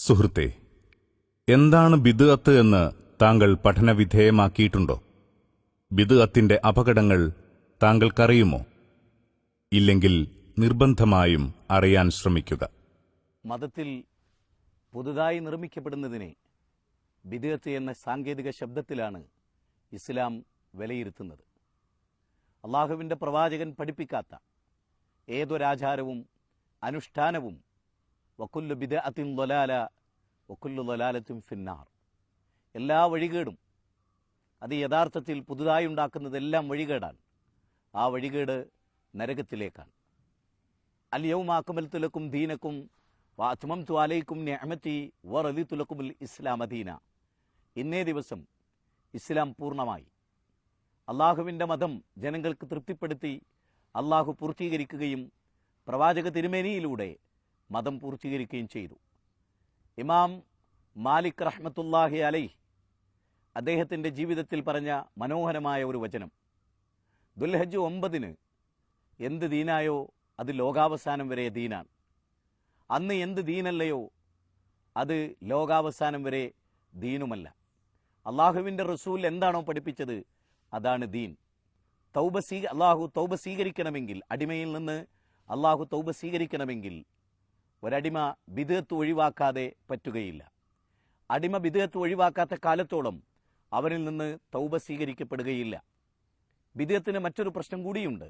സുഹൃത്തേ, എന്താണ് ബിദ്അത്ത് എന്ന് താങ്കൾ പഠനവിധേയമാക്കിയിട്ടുണ്ടോ? ബിദ്അത്തിന്റെ അപകടങ്ങൾ താങ്കൾക്കറിയുമോ? ഇല്ലെങ്കിൽ നിർബന്ധമായും അറിയാൻ ശ്രമിക്കുക. മതത്തിൽ പുതുതായി നിർമ്മിക്കപ്പെടുന്നതിനെ ബിദ്അത്ത് എന്ന സാങ്കേതിക ശബ്ദത്തിലാണ് ഇസ്ലാം വിലയിരുത്തുന്നത്. അള്ളാഹുവിൻ്റെ പ്രവാചകൻ പഠിപ്പിക്കാത്ത ഏതൊരാചാരവും അനുഷ്ഠാനവും വക്കുല്ലു ബിദ്അത്തിൻ ളലാല വക്കുല്ലു ളലാലത്തിൻ ഫിന്നാർ, എല്ലാ വഴികേടും അത് യഥാർത്ഥത്തിൽ പുതുതായി ഉണ്ടാക്കുന്നതെല്ലാം വഴികേടാണ്. ആ വഴികേട് നരകത്തിലേക്കാണ്. അൽ യൗമ അക്മൽതു ലക്കും ദീനക്കും വഅത്മംതു അലൈക്കും നിഅമതി വറദിതു ലക്കുമുൽ ഇസ്ലാമ ദീന. ഇന്നേ ദിവസം ഇസ്ലാം പൂർണ്ണമായി. അള്ളാഹുവിൻ്റെ മതം ജനങ്ങൾക്ക് തൃപ്തിപ്പെടുത്തി അള്ളാഹു പൂർത്തീകരിക്കുകയും പ്രവാചക തിരുമേനിയിലൂടെ മതം പൂർത്തീകരിക്കുകയും ചെയ്തു. ഇമാം മാലിക് റഹ്മത്തുള്ളാഹി അലൈഹി അദ്ദേഹത്തിൻ്റെ ജീവിതത്തിൽ പറഞ്ഞ മനോഹരമായ ഒരു വചനം, ദുൽഹജ്ജ് 9 എന്ത് ദീനായോ അത് ലോകാവസാനം വരെ ദീനാണ്. അന്ന് എന്ത് ദീനല്ലയോ അത് ലോകാവസാനം വരെ ദീനുമല്ല. അള്ളാഹുവിൻ്റെ റസൂൽ എന്താണോ പഠിപ്പിച്ചത് അതാണ് ദീൻ. അള്ളാഹു തൗബ സ്വീകരിക്കണമെങ്കിൽ, അടിമയിൽ നിന്ന് അള്ളാഹു തൗബ സ്വീകരിക്കണമെങ്കിൽ ഒരടിമ ബിദ്അത്ത് ഒഴിവാക്കാതെ പറ്റുകയില്ല. അടിമ ബിദ്അത്ത് ഒഴിവാക്കാത്ത കാലത്തോളം അവരിൽ നിന്ന് തൗബ സ്വീകരിക്കപ്പെടുകയില്ല. ബിദ്അത്തിന് മറ്റൊരു പ്രശ്നം കൂടിയുണ്ട്.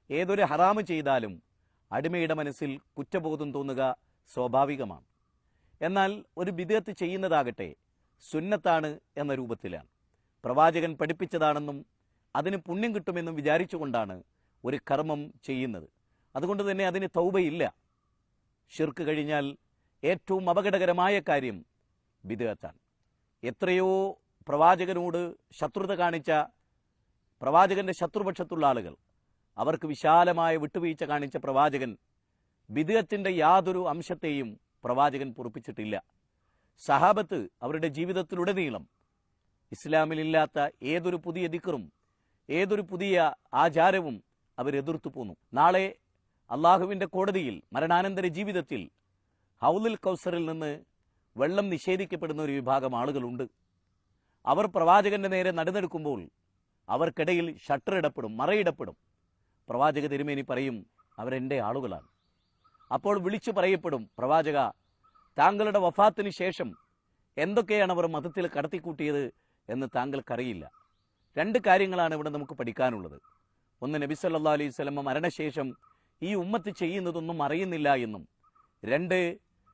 ഏതൊരു ഹറാമ് ചെയ്താലും അടിമയുടെ മനസ്സിൽ കുറ്റബോധം തോന്നുക സ്വാഭാവികമാണ്. എന്നാൽ ഒരു ബിദ്അത്ത് ചെയ്യുന്നതാകട്ടെ സുന്നത്താണ് എന്ന രൂപത്തിലാണ്, പ്രവാചകൻ പഠിപ്പിച്ചതാണെന്നും അതിന് പുണ്യം കിട്ടുമെന്നും വിചാരിച്ചുകൊണ്ടാണ് ഒരു കർമ്മം ചെയ്യുന്നത്. അതുകൊണ്ട് തന്നെ അതിന് തൗബയില്ല. ശിർക്ക് കഴിഞ്ഞാൽ ഏറ്റവും അപകടകരമായ കാര്യം ബിദ്അത്താണ്. എത്രയോ പ്രവാചകനോട് ശത്രുത കാണിച്ച പ്രവാചകന്റെ ശത്രുപക്ഷത്തുള്ള ആളുകൾ, അവർക്ക് വിശാലമായ വിട്ടുവീഴ്ച കാണിച്ച പ്രവാചകൻ ബിദ്അത്തിന്റെ യാതൊരു അംശത്തെയും പ്രവാചകൻ പൊറുപ്പിച്ചിട്ടില്ല. സഹാബത്ത് അവരുടെ ജീവിതത്തിലുടനീളം ഇസ്ലാമിലില്ലാത്ത ഏതൊരു പുതിയ ദിക്റും ഏതൊരു പുതിയ ആചാരവും അവരെതിർത്തു പോന്നു. നാളെ അള്ളാഹുവിൻ്റെ കോടതിയിൽ മരണാനന്തര ജീവിതത്തിൽ ഹൗലുൽ കൗസറിൽ നിന്ന് വെള്ളം നിഷേധിക്കപ്പെടുന്ന ഒരു വിഭാഗം ആളുകളുണ്ട്. അവർ പ്രവാചകന്റെ നേരെ നടന്നെടുക്കുമ്പോൾ അവർക്കിടയിൽ ഷട്ടറിടപ്പെടും, മറയിടപ്പെടും. പ്രവാചക തിരുമേനി പറയും, അവരെൻ്റെ ആളുകളാണ്. അപ്പോൾ വിളിച്ചു പറയപ്പെടും, പ്രവാചക, താങ്കളുടെ വഫാത്തിന് ശേഷം എന്തൊക്കെയാണ് അവർ മതത്തിൽ കടത്തിക്കൂട്ടിയത് എന്ന് താങ്കൾക്കറിയില്ല. 2 കാര്യങ്ങളാണ് ഇവിടെ നമുക്ക് പഠിക്കാനുള്ളത്. ഒന്ന്, നബി സല്ലല്ലാഹു അലൈഹി വസല്ലം മരണശേഷം ഈ ഉമ്മത്ത് ചെയ്യുന്നതൊന്നും അറിയുന്നില്ല എന്നും. 2,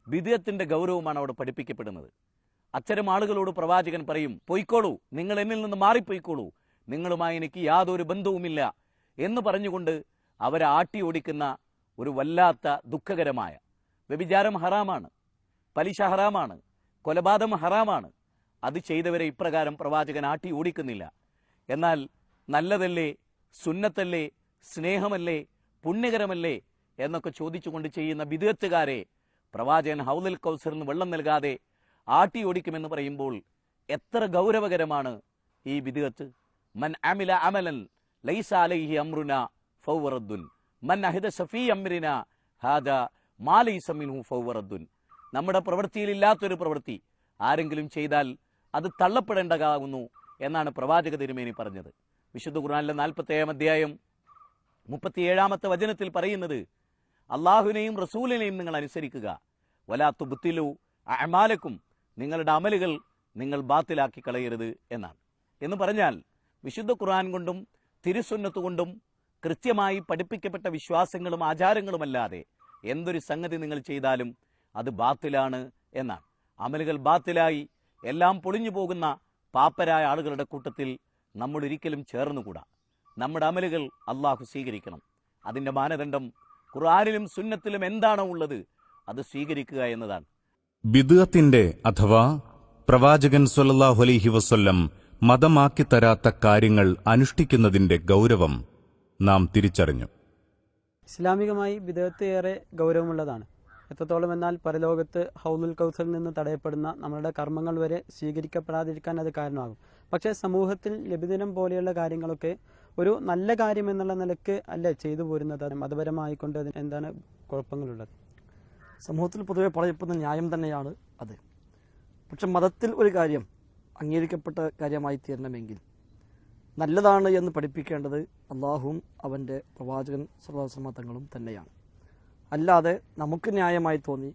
ബിദ്അത്തിന്റെ ഗൗരവമാണ് അവിടെ പഠിപ്പിക്കപ്പെടുന്നത്. അത്തരം ആളുകളോട് പ്രവാചകൻ പറയും, പൊയ്ക്കോളൂ, നിങ്ങൾ എന്നിൽ നിന്ന് മാറിപ്പോയിക്കോളൂ, നിങ്ങളുമായി എനിക്ക് യാതൊരു ബന്ധവുമില്ല എന്ന് പറഞ്ഞുകൊണ്ട് അവരെ ആട്ടി ഓടിക്കുന്ന ഒരു വല്ലാത്ത ദുഃഖകരമായ, വ്യഭിചാരം ഹറാമാണ്, പലിശ ഹറാമാണ്, കൊലപാതകം ഹറാമാണ്. അത് ചെയ്തവരെ ഇപ്രകാരം പ്രവാചകൻ ആട്ടി ഓടിക്കുന്നില്ല. എന്നാൽ നല്ലതല്ലേ, സുന്നത്തല്ലേ, സ്നേഹമല്ലേ, പുണ്യകരമല്ലേ എന്നൊക്കെ ചോദിച്ചുകൊണ്ട് ചെയ്യുന്ന ബിദ്അത്തുകാരെ പ്രവാചകൻ ഹൗലുൽ കൗസറിന് വെള്ളം നൽകാതെ ആട്ടി ഓടിക്കുമെന്ന് പറയുമ്പോൾ എത്ര ഗൗരവകരമാണ് ഈ ബിദ്അത്ത്. മൻ അമില അമലൻ ലൈസ അലൈഹി അംറുന ഫഹുവ റദ്ദുൻ മൻ അഹദസ ഫീ അംരിനാ ഹാദാ മാ ലൈസ മിൻഹു ഫഹുവ റദ്ദുൻ. നമ്മുടെ പ്രവൃത്തിയിലില്ലാത്തൊരു പ്രവൃത്തി ആരെങ്കിലും ചെയ്താൽ അത് തള്ളപ്പെടേണ്ടതാകുന്നു എന്നാണ് പ്രവാചക തിരുമേനി പറഞ്ഞത്. വിശുദ്ധ ഖുർആനിലെ 47-ാം അധ്യായം 37-ാമത്തെ വചനത്തിൽ പറയുന്നത്, അള്ളാഹുവിനെയും റസൂലിനെയും നിങ്ങൾ അനുസരിക്കുക, വലാ തുബ്തിലു അഅമാലക്കും, നിങ്ങളുടെ അമലുകൾ നിങ്ങൾ ബാത്തിലാക്കി കളയരുത് എന്നാണ്. എന്ന് പറഞ്ഞാൽ വിശുദ്ധ ഖുർആൻ കൊണ്ടും തിരുസുന്നത്ത് കൊണ്ടും കൃത്യമായി പഠിപ്പിക്കപ്പെട്ട വിശ്വാസങ്ങളും ആചാരങ്ങളുമല്ലാതെ എന്തൊരു സംഗതി നിങ്ങൾ ചെയ്താലും അത് ബാത്തിലാണ് എന്നാണ്. അമലുകൾ ബാത്തിലായി എല്ലാം പൊളിഞ്ഞു പോകുന്ന പാപ്പരായ ആളുകളുടെ കൂട്ടത്തിൽ നമ്മൾ ഒരിക്കലും ചേർന്നുകൂടാ. നമ്മുടെ അമലുകൾ അള്ളാഹു സ്വീകരിക്കണം. അതിൻ്റെ മാനദണ്ഡം ഖുർആനിലും സുന്നത്തിലും എന്താണോ ഉള്ളത് അത് സ്വീകരിക്കുക എന്നതാണ്. ബിദ്അത്തിന്റെ അഥവാ പ്രവാചകൻ സ്വല്ലല്ലാഹു അലൈഹി വസല്ലം മതമാക്കി തരാത്ത കാര്യങ്ങൾ അനുഷ്ഠിക്കുന്നതിന്റെ ഗൗരവം നാം തിരിച്ചറിഞ്ഞു. ഇസ്ലാമികമായി ബിദ്അത്ത് ഏറെ ഗൗരവമുള്ളതാണ്. എത്രത്തോളം എന്നാൽ പരലോകത്ത് ഹൗലുൽ കൗസറിൽ നിന്ന് തടയപ്പെടുന്ന നമ്മളുടെ കർമ്മങ്ങൾ വരെ സ്വീകരിക്കപ്പെടാതിരിക്കാൻ അത് കാരണമാകും. പക്ഷേ സമൂഹത്തിൽ നബിദിനം പോലെയുള്ള കാര്യങ്ങളൊക്കെ ഒരു നല്ല കാര്യം എന്നുള്ള നിലക്ക് അല്ലേ ചെയ്തു പോരുന്നത്? മതപരമായിക്കൊണ്ട് അതിന് എന്താണ് കുഴപ്പങ്ങളുള്ളത്? സമൂഹത്തിൽ പൊതുവെ പറയപ്പെടുന്ന ന്യായം തന്നെയാണ് അത്. പക്ഷെ മതത്തിൽ ഒരു കാര്യം അംഗീകരിക്കപ്പെട്ട കാര്യമായി തീരണമെങ്കിൽ നല്ലതാണ് എന്ന് പഠിപ്പിക്കേണ്ടത് അള്ളാഹുവും അവൻ്റെ പ്രവാചകൻ സല്ലല്ലാഹു അലൈഹി വസല്ലം തങ്ങളും തന്നെയാണ്. അല്ലാതെ നമുക്ക് ന്യായമായി തോന്നി,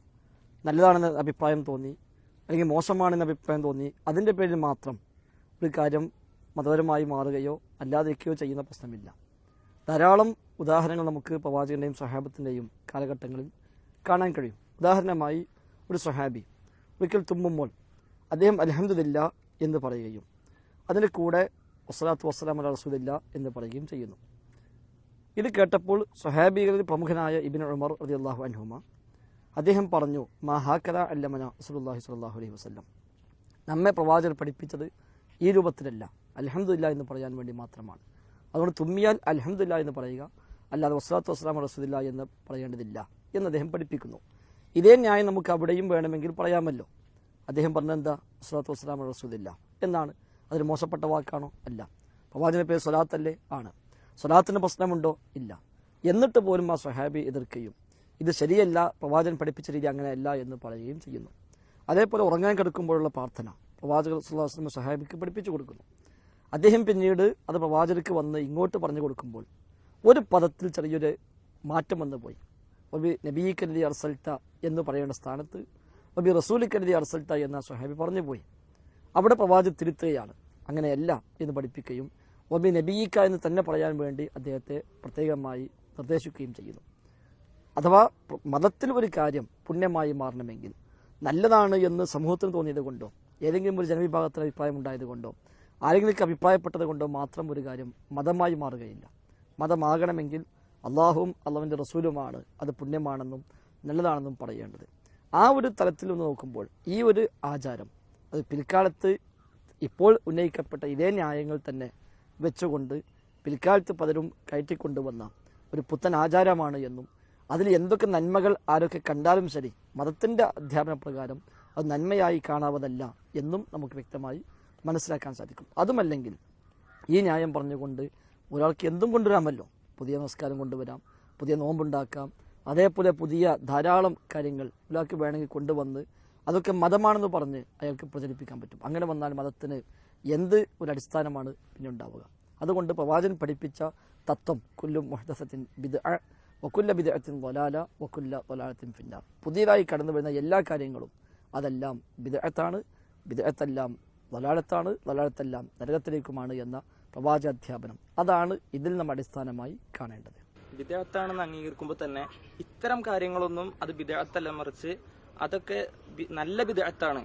നല്ലതാണെന്ന് അഭിപ്രായം തോന്നി, അല്ലെങ്കിൽ മോശമാണെന്ന് അഭിപ്രായം തോന്നി, അതിൻ്റെ പേരിൽ മാത്രം ഒരു കാര്യം മതപരമായി മാറുകയോ അല്ലാതിരിക്കുകയോ ചെയ്യുന്ന പ്രശ്നമില്ല. ധാരാളം ഉദാഹരണങ്ങൾ നമുക്ക് പ്രവാചകൻ്റെയും സ്വഹാബത്തിൻ്റെയും കാലഘട്ടങ്ങളിൽ കാണാൻ കഴിയും. ഉദാഹരണമായി ഒരു സ്വഹാബി ഒരിക്കൽ തുമ്മുമ്പോൾ അദ്ദേഹം അൽഹംദുലില്ലാ എന്ന് പറയുകയും അതിൻ്റെ കൂടെ വസ്സലാത്തു വസ്സലാം അലാ റസൂലില്ലാ എന്ന് പറയുകയും ചെയ്യുന്നു. ഇത് കേട്ടപ്പോൾ സ്വഹാബികളിൽ പ്രമുഖനായ ഇബ്നു ഉമർ റളിയല്ലാഹു അൻഹുമ അദ്ദേഹം പറഞ്ഞു, മാ ഹാക്കദാ അല്ലമന റസൂലുള്ളാഹി സ്വല്ലല്ലാഹു അലൈഹി വസല്ലം, നമ്മെ പ്രവാചകർ പഠിപ്പിച്ചത് ഈ രൂപത്തിലല്ല, അൽഹംദുലില്ലാ എന്ന് പറയാൻ വേണ്ടി മാത്രമാണ്. അതുകൊണ്ട് തുമ്മിയാൽ അൽഹംദുലില്ലാ എന്ന് പറയുക, അല്ലാതെ വസ്സലാത്തു വസ്സലാം റസൂലില്ലാ എന്ന് പറയേണ്ടതില്ല എന്ന് അദ്ദേഹം പഠിപ്പിക്കുന്നു. ഇതേ ന്യായം നമുക്ക് അവിടെയും വേണമെങ്കിൽ പറയാമല്ലോ. അദ്ദേഹം പറഞ്ഞെന്താ, വസ്സലാത്തു വസ്സലാം റസൂലില്ലാ എന്നാണ്. അതൊരു മോശപ്പെട്ട വാക്കാണോ? അല്ല. പ്രവാചകന്റെ പേര് സ്വലാത്തല്ലേ? ആണ്. സ്വലാത്തിന് പ്രശ്നമുണ്ടോ? ഇല്ല. എന്നിട്ട് പോലും ആ സ്വഹാബി എതിർക്കുകയും ഇത് ശരിയല്ല, പ്രവാചകൻ പഠിപ്പിച്ച രീതി അങ്ങനെയല്ല എന്ന് പറയുകയും ചെയ്യുന്നു. അതേപോലെ ഉറങ്ങാൻ കിടക്കുമ്പോഴുള്ള പ്രാർത്ഥന പ്രവാചകർ സല്ലല്ലാഹു അലൈഹി വസല്ലം സ്വഹാബിക്ക് പഠിപ്പിച്ചു കൊടുക്കുന്നു. അദ്ദേഹം പിന്നീട് അത് പ്രവാചകർക്ക് വന്ന് ഇങ്ങോട്ട് പറഞ്ഞു കൊടുക്കുമ്പോൾ ഒരു പദത്തിൽ ചെറിയൊരു മാറ്റം വന്നു പോയി. ഒബി നബീക്കല്ലി അർസൽത്ത എന്ന് പറയേണ്ട സ്ഥാനത്ത് ഒബി റസൂലിക്കല്ലി അർസൽത്ത എന്ന സ്വഹാബി പറഞ്ഞു പോയി. അവിടെ പ്രവാചകൻ തിരുത്തുകയാണ്, അങ്ങനെയല്ല എന്ന് പഠിപ്പിക്കുകയും ഒബി നബീക്ക എന്ന് തന്നെ പറയാൻ വേണ്ടി അദ്ദേഹത്തെ പ്രത്യേകമായി നിർദ്ദേശിക്കുകയും ചെയ്യുന്നു. അഥവാ മതത്തിൽ ഒരു കാര്യം പുണ്യമായി മാറണമെങ്കിൽ നല്ലതാണ് എന്ന് സമൂഹത്തിന് തോന്നിയത് കൊണ്ടോ ഏതെങ്കിലും ഒരു ജനവിഭാഗത്തിന് അഭിപ്രായം ഉണ്ടായത് കൊണ്ടോ ആരെങ്കിലും അഭിപ്രായപ്പെട്ടത് കൊണ്ടോ മാത്രം ഒരു കാര്യം മതമായി മാറുകയില്ല. മതമാകണമെങ്കിൽ അള്ളാഹുവും അള്ളാഹുവിൻ്റെ റസൂലുമാണ് അത് പുണ്യമാണെന്നും നല്ലതാണെന്നും പറയേണ്ടത്. ആ ഒരു തലത്തിൽ ഒന്ന് നോക്കുമ്പോൾ ഈ ഒരു ആചാരം അത് പിൽക്കാലത്ത് ഇപ്പോൾ ഉന്നയിക്കപ്പെട്ട ഇതേ ന്യായങ്ങൾ തന്നെ വെച്ചുകൊണ്ട് പിൽക്കാലത്ത് പലരും കയറ്റിക്കൊണ്ടുവന്ന ഒരു പുത്തൻ ആചാരമാണ് എന്നും അതിൽ എന്തൊക്കെ നന്മകൾ ആരൊക്കെ കണ്ടാലും ശരി മതത്തിൻ്റെ അധ്യാപന പ്രകാരം അത് നന്മയായി കാണാവതല്ല എന്നും നമുക്ക് വ്യക്തമായി മനസ്സിലാക്കാൻ സാധിക്കും. അതുമല്ലെങ്കിൽ ഈ ന്യായം പറഞ്ഞുകൊണ്ട് ഒരാൾക്ക് എന്തും കൊണ്ടുവരാമല്ലോ. പുതിയ നമസ്കാരം കൊണ്ടുവരാം, പുതിയ നോമ്പുണ്ടാക്കാം, അതേപോലെ പുതിയ ധാരാളം കാര്യങ്ങൾ ഒരാൾക്ക് വേണമെങ്കിൽ കൊണ്ടുവന്ന് അതൊക്കെ മതമാണെന്ന് പറഞ്ഞ് അയാൾക്ക് പ്രചരിപ്പിക്കാൻ പറ്റും. അങ്ങനെ വന്നാൽ മതത്തിന് എന്ത് ഒരു അടിസ്ഥാനമാണ് പിന്നെ ഉണ്ടാവുക? അതുകൊണ്ട് പ്രവാചകൻ പഠിപ്പിച്ച തത്വം കുല്ലു മുഹ്ദസത്തിൻ ബിദ്അ വകുല്ല ബിദ്അത്തിൻ ളലാല വകുല്ല ളലാലത്തിൻ ഫിന്നാർ, പുതിയതായി കടന്നു വരുന്ന എല്ലാ കാര്യങ്ങളും അതെല്ലാം ബിദ്അത്താണ്, ബിദ്അത്തെല്ലാം ളലാലത്താണ്, ളലാലത്തെല്ലാം നരകത്തിലേക്കുമാണ് എന്ന പ്രവാചകാധ്യാപനം അതാണ് ഇതിൽ നാം അടിസ്ഥാനമായി കാണേണ്ടത്. ബിദ്അത്താണെന്ന് അംഗീകരിക്കുമ്പോൾ തന്നെ ഇത്തരം കാര്യങ്ങളൊന്നും അത് ബിദ്അത്തല്ല, മറിച്ച് അതൊക്കെ നല്ല ബിദ്അത്താണ്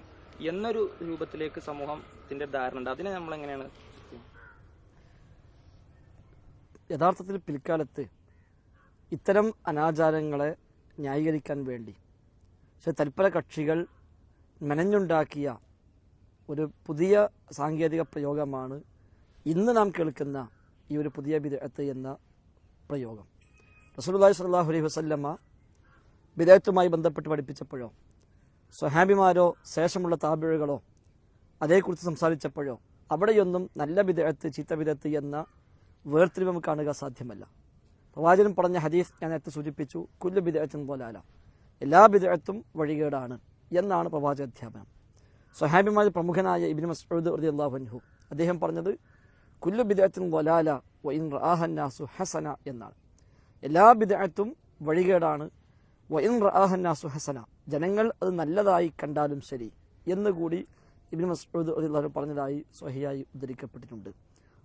എന്നൊരു രൂപത്തിലേക്ക് സമൂഹത്തിന്റെ ധാരണ ഉണ്ട്. അതിനെ നമ്മൾ എങ്ങനെയാണ്? യഥാർത്ഥത്തിൽ പിൽക്കാലത്ത് ഇത്തരം അനാചാരങ്ങളെ ന്യായീകരിക്കാൻ വേണ്ടി പക്ഷെ തൽപര കക്ഷികൾ മെനഞ്ഞുണ്ടാക്കിയ ഒരു പുതിയ സാങ്കേതിക പ്രയോഗമാണ് ഇന്ന് നാം കേൾക്കുന്ന ഈ ഒരു പുതിയ ബിദ്അത്ത് എന്ന പ്രയോഗം. റസൂലുള്ളാഹി സ്വല്ലല്ലാഹു അലൈഹി വസല്ലമ ബിദ്അത്തുമായി ബന്ധപ്പെട്ട് പഠിപ്പിച്ചപ്പോഴോ സ്വഹാബിമാരോ ശേഷമുള്ള താബിഴുകളോ അതേക്കുറിച്ച് സംസാരിച്ചപ്പോഴോ അവിടെയൊന്നും നല്ല ബിദ്അത്ത് ചീത്ത ബിദ്അത്ത് എന്ന വേർതിരിവ് നമുക്ക് കാണുക സാധ്യമല്ല. പ്രവാചകൻ പറഞ്ഞ ഹദീസ് ഞാൻ നേരത്തെ സൂചിപ്പിച്ചു, കുല്ലു ബിദ്അത്തിൻ ളലാല, എല്ലാ ബിദ്അത്തും വഴികേടാണ് എന്നാണ് പ്രവാചകാധ്യാപനം. സ്വഹാബിമാരിൽ പ്രമുഖനായ ഇബ്നു മസ്ഊദ് റളിയല്ലാഹു അൻഹു അദ്ദേഹം പറഞ്ഞത് കുല്ലു ബിദ്അത്തിൻ ളലാല വഇൻ റആഹ അന്നാസു ഹസന എന്നാണ്. എല്ലാ ബിദ്അത്തും വഴികേടാണ്, വഇൻ റആഹ അന്നാസു ഹസന, ജനങ്ങൾ അത് നല്ലതായി കണ്ടാലും ശരി എന്നുകൂടി ഇബ്നു മസ്ഊദ് റളിയല്ലാഹു അൻഹു പറഞ്ഞതായി സ്വഹീഹായി ഉദ്ധരിക്കപ്പെട്ടിട്ടുണ്ട്.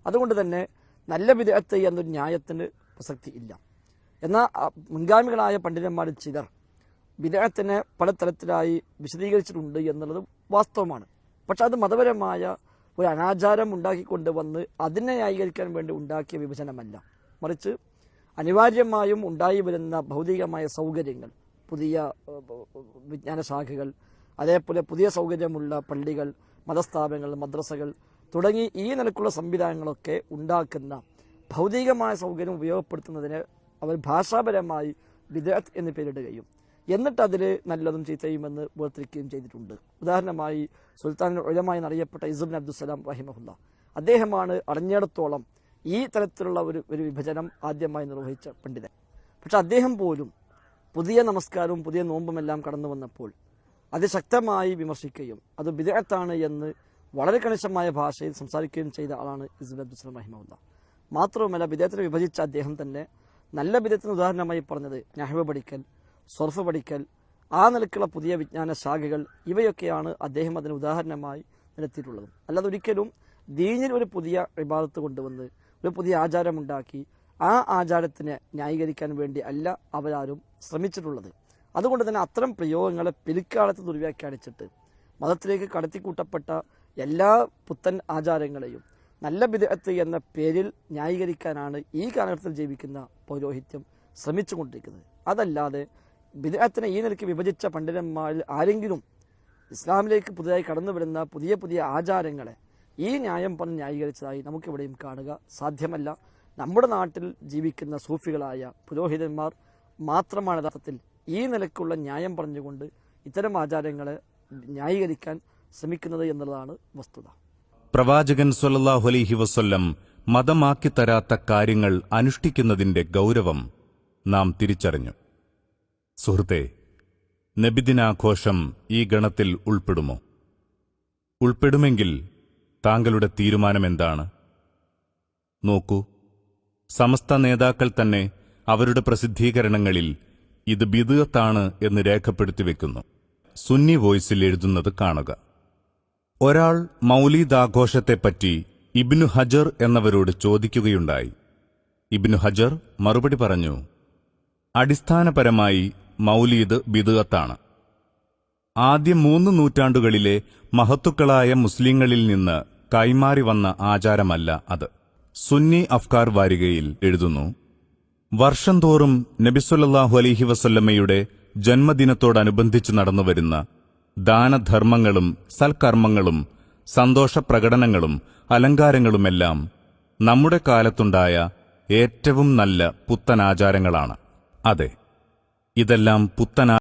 അതുകൊണ്ട് തന്നെ നല്ല ബിദ്അത്ത് എന്നൊരു ന്യായത്തിന് പ്രസക്തി ഇല്ല. എന്നാൽ മുൻഗാമികളായ പണ്ഡിതന്മാരിൽ ചിലർ ബിദ്അത്തിനെ പല തരത്തിലായി വിശദീകരിച്ചിട്ടുണ്ട് എന്നുള്ളത് വാസ്തവമാണ്. പക്ഷെ അത് മതപരമായ ഒരു അനാചാരം ഉണ്ടാക്കിക്കൊണ്ടുവന്ന് അതിനെ ന്യായീകരിക്കാൻ വേണ്ടി ഉണ്ടാക്കിയ വിഭജനമല്ല, മറിച്ച് അനിവാര്യമായും ഉണ്ടായി വരുന്ന ഭൗതികമായ സൗകര്യങ്ങൾ, പുതിയ വിജ്ഞാന ശാഖകൾ, അതേപോലെ പുതിയ സൗകര്യമുള്ള പള്ളികൾ, മതസ്ഥാപനങ്ങൾ, മദ്രസകൾ തുടങ്ങി ഈ നിലക്കുള്ള സംവിധാനങ്ങളൊക്കെ ഉണ്ടാക്കുന്ന ഭൗതികമായ സൗകര്യം ഉപയോഗപ്പെടുത്തുന്നതിന് അവർ ഭാഷാപരമായി ബിദ്അത്ത് എന്ന് പേരിടുകയും എന്നിട്ട് അതിൽ നല്ലതും ചീത്തയുമെന്ന് വേർതിരിക്കുകയും ചെയ്തിട്ടുണ്ട്. ഉദാഹരണമായി സുൽത്താൻ ഉലമ എന്നറിയപ്പെട്ട ഇസ്ബിൻ അബ്ദുസ്സലാം റഹിമഹുല്ല അദ്ദേഹമാണ് അറിഞ്ഞിടത്തോളം ഈ തരത്തിലുള്ള ഒരു വിഭജനം ആദ്യമായി നിർവഹിച്ച പണ്ഡിതൻ. പക്ഷെ അദ്ദേഹം പോലും പുതിയ നമസ്കാരവും പുതിയ നോമ്പുമെല്ലാം കടന്നു വന്നപ്പോൾ അതിശക്തമായി വിമർശിക്കുകയും അത് ബിദ്അത്താണ് എന്ന് വളരെ കണിശമായ ഭാഷയിൽ സംസാരിക്കുകയും ചെയ്ത ആളാണ് ഇസ്മായിൽ അബ്ദുൽ സലാം റഹിമഹുല്ല. മാത്രവുമല്ല, ബിദ്അത്തിനെ വിഭജിച്ച അദ്ദേഹം തന്നെ നല്ല ബിദ്അത്തിന് ഉദാഹരണമായി പറഞ്ഞത് നഹ്വ് പഠിക്കൽ, സർഫ് പഠിക്കൽ, ആ നിലക്കുള്ള പുതിയ വിജ്ഞാന ശാഖകൾ, ഇവയൊക്കെയാണ് അദ്ദേഹം അതിന് ഉദാഹരണമായി നിരത്തിയിട്ടുള്ളത്. അല്ലാതെ ഒരിക്കലും ദീനിൽ ഒരു പുതിയ ഇബാദത്ത് കൊണ്ടുവന്ന് ഒരു പുതിയ ആചാരമുണ്ടാക്കി ആ ആചാരത്തിനെ ന്യായീകരിക്കാൻ വേണ്ടി അല്ല അവരാരും ശ്രമിച്ചിട്ടുള്ളത്. അതുകൊണ്ട് തന്നെ അത്തരം പ്രയോഗങ്ങളെ പിൽക്കാലത്ത് ദുർവ്യാഖ്യാനിച്ചിട്ട് മതത്തിലേക്ക് കടത്തിക്കൂട്ടപ്പെട്ട എല്ലാ പുത്തൻ ആചാരങ്ങളെയും നല്ല ബിദ്അത്ത് എന്ന പേരിൽ ന്യായീകരിക്കാനാണ് ഈ കാലഘട്ടത്തിൽ ജീവിക്കുന്ന പൗരോഹിത്യം ശ്രമിച്ചുകൊണ്ടിരിക്കുന്നത്. അതല്ലാതെ ബിദ്അത്തിനെ ഈ നിലയ്ക്ക് വിഭജിച്ച പണ്ഡിതന്മാരിൽ ആരെങ്കിലും ഇസ്ലാമിലേക്ക് പുതുതായി കടന്നു വരുന്ന പുതിയ പുതിയ ആചാരങ്ങളെ ഈ ന്യായം പറഞ്ഞ് ന്യായീകരിച്ചതായി നമുക്കിവിടെയും കാണുക സാധ്യമല്ല. നമ്മുടെ നാട്ടിൽ ജീവിക്കുന്ന സൂഫികളായ പുരോഹിതന്മാർ മാത്രമാണ് യഥാർത്ഥത്തിൽ ഈ നിലയ്ക്കുള്ള ന്യായം പറഞ്ഞുകൊണ്ട് ഇത്തരം ആചാരങ്ങളെ ന്യായീകരിക്കാൻ ശ്രമിക്കുന്നത് എന്നുള്ളതാണ് വസ്തുത. പ്രവാചകൻ സ്വല്ലല്ലാഹു അലൈഹി വസല്ലം മതമാക്കി തരാത്ത കാര്യങ്ങൾ അനുഷ്ഠിക്കുന്നതിന്റെ ഗൗരവം നാം തിരിച്ചറിഞ്ഞു. സുഹൃത്തേ, നബിദിനാഘോഷം ഈ ഗണത്തിൽ ഉൾപ്പെടുമോ? ഉൾപ്പെടുമെങ്കിൽ താങ്കളുടെ തീരുമാനമെന്താണ്? നോക്കൂ, സമസ്ത നേതാക്കൾ തന്നെ അവരുടെ പ്രസിദ്ധീകരണങ്ങളിൽ ഇത് ബിദ്അത്താണ് എന്ന് രേഖപ്പെടുത്തി വെക്കുന്നു. സുന്നി വോയിസിൽ എഴുതുന്നത് കാണുക. ഒരാൾ മൗലീദാഘോഷത്തെപ്പറ്റി ഇബ്നു ഹജർ എന്നവരോട് ചോദിക്കുകയുണ്ടായി. ഇബ്നു ഹജർ മറുപടി പറഞ്ഞു, അടിസ്ഥാനപരമായി മൗലീദ് ബിദ്അത്താണ്. ആദ്യ 3 നൂറ്റാണ്ടുകളിലെ മഹത്തുക്കളായ മുസ്ലിങ്ങളിൽ നിന്ന് കൈമാറി വന്ന ആചാരമല്ല അത്. സുന്നി അഫ്കാർ വാരികയിൽ എഴുതുന്നു, വർഷം തോറും നബി സല്ലല്ലാഹു അലൈഹി വസല്ലമയുടെ ജന്മദിനത്തോടനുബന്ധിച്ച് നടന്നുവരുന്ന ദാനധർമ്മങ്ങളും സൽക്കർമ്മങ്ങളും സന്തോഷപ്രകടനങ്ങളും അലങ്കാരങ്ങളുമെല്ലാം നമ്മുടെ കാലത്തുണ്ടായ ഏറ്റവും നല്ല പുത്തനാചാരങ്ങളാണ്. അതെ, ഇതെല്ലാം പുത്തനാ